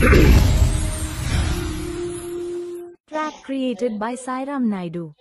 Track created by Sairam Naidu.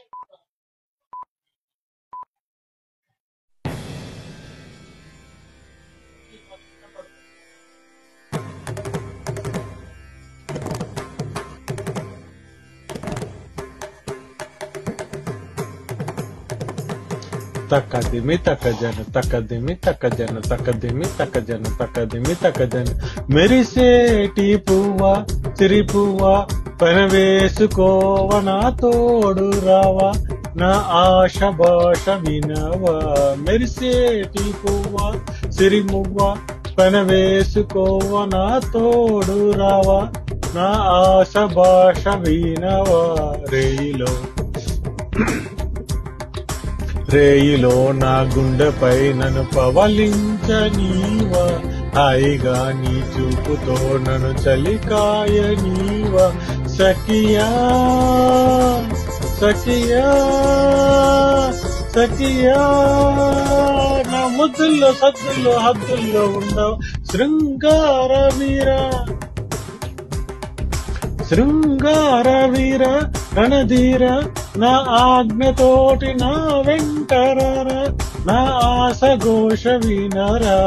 తకదిమి తకజన తకదిమి తకజన తకదిమి తకజన తకదిమి తకజన మెరిసేటి పువ్వా సిరి పువ్వా పన వేసుకోవ నా తోడు రావా నా ఆశ భాష వినవా మెరిసేటి పువ్వా సిరి మువ్వా పన వేసుకోవ నా తోడు రావా నా ఆశ భాష వినవా రేయిలో నా గుండెపై నన్ను పవలించనీవా హాయిగా నీ చూపుతో నన్ను చలికాయనీవా సఖియా సఖియా సఖియా నా ముద్దుల్లో సద్దుల్లో హద్దుల్లో ఉండవు శృంగార వీర రణధీర నా ఆజ్ఞతోటి నా వెంటరారా నా ఆశ ఘోష వినరా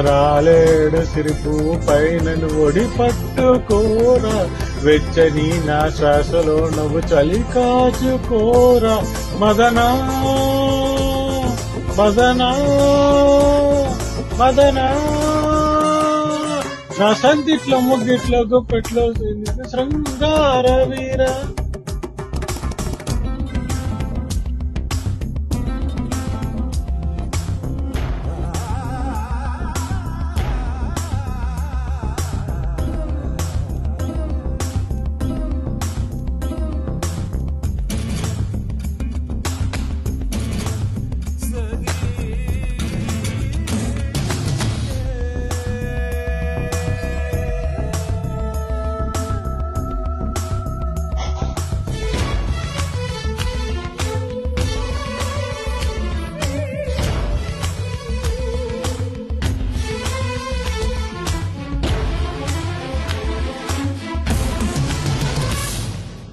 రాలేడు సిరిపు పైన ఒడి పట్టుకోరా వెచ్చని నా శ్వాసలో నువ్వు చలి కాచుకోరా మదనా మదనా మదనా నా సందిట్లో ముగ్గిట్లో గుప్పెట్లో శృంగార వీర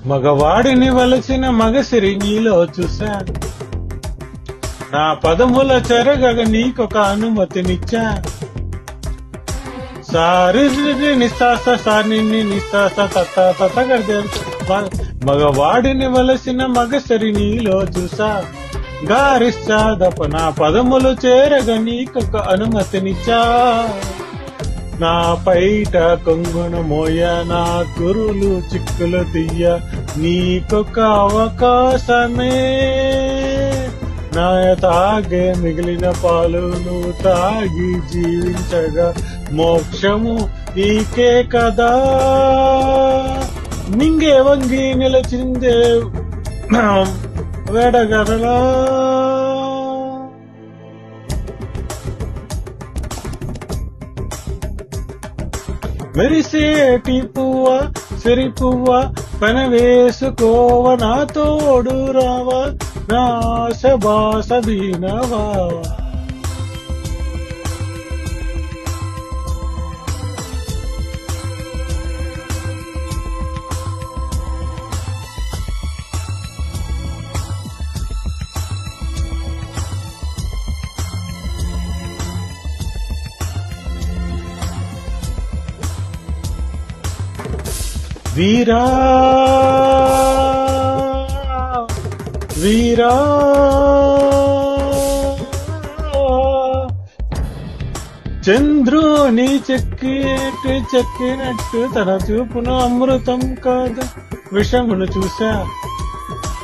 మగవాడిని వలసిన మగసిరి నీలో చూసా నా పదముల చెరగగ నీకొక అనుమతినిచ్చా సారి నిస్తాస సారి నిస్తాస తత్తగదే మగవాడిని వలసిన మగసిరి నీలో చూసా గారిస్తాదప నా పదములు చేరగ నీకొక అనుమతినిచ్చా నా పైట కొంగున మోయ నా కురులు చిక్కులు తీయ నీకొక అవకాశమే నా తాగే మిగిలిన పాలు నువ్వు తాగి జీవించగా మోక్షము నీకే కదా నింగే వంగి నిలచిందే వేడగరలా మెరిసేటి పువ్వా సిరి పువ్వా పన వేసుకోవ నా తోడు రావా నా ఆశ భాష వినవా వీరా వీరా చంద్రుని చెక్కినట్టు తన చూపును అమృతం కాదు విషమును చూసా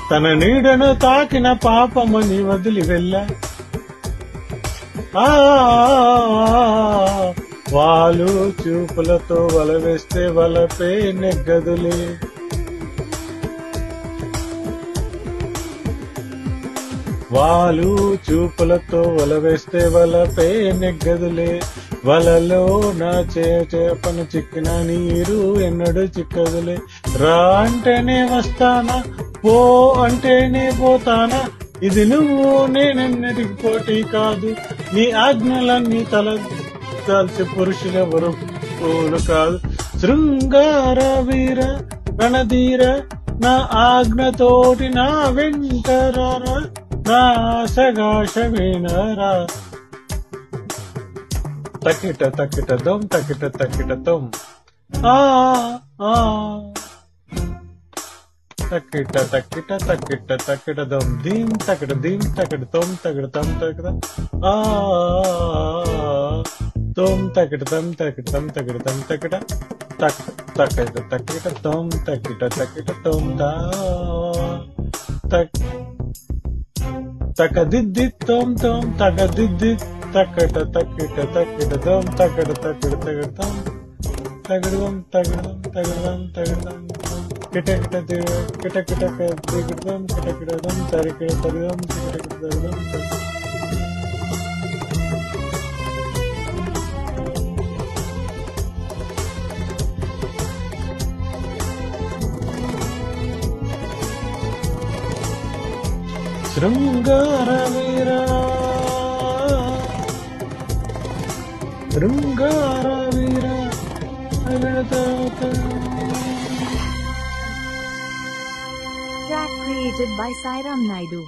తన నీడను తాకిన పాపమని వదిలి వెళ్ళా వాలు చూపులతో వల వేస్తే వలపే నెగ్గదులే వాలు చూపులతో వల వేస్తే వలపే నెగ్గదులే వలలో నా చేపను చిక్కిన నీరు ఎన్నడూ చిక్కదులే రా అంటేనే వస్తానా పో అంటేనే పోతానా ఇది నువ్వు నేనెన్నటికి పోటీ కాదు నీ ఆజ్ఞలన్నీ తల దాల్చి పురుషులెవరు పూలు కాదు శృంగార వీర రణధీర నా ఆజ్ఞతోటి నా వెంటరారా నా ఆశగాశ వినరా తకిట తకిట దొమ్ తకిట తకిట తొమ్ ఆ ఆ తకిట తకిట తకిట తకిట దొమ్ దీం తకిట తొమ్ తకిట తమ్ తకిట ఆ తొమ్ తకిట తమ్ తకిట తమ్ తకిట తమ్ తకిట తక్ తకిట తకిట తొమ్ తకిట తకిట తొమ్ దా తక్ తకదిద్ది తొమ్ తొమ్ తకదిద్ది తకిట తకిట తకిట దొమ్ తకిట తకిట తకిట తొమ్ తగిడదం తగిడదం తగిడదం తగిడదం కిటకిట కిటకిట దిగిడదం కిటకిటదం తరికిట తరిదం కిటకిట తరిదం శృంగార వీర శృంగార వీర Track created by Sairam Naidu.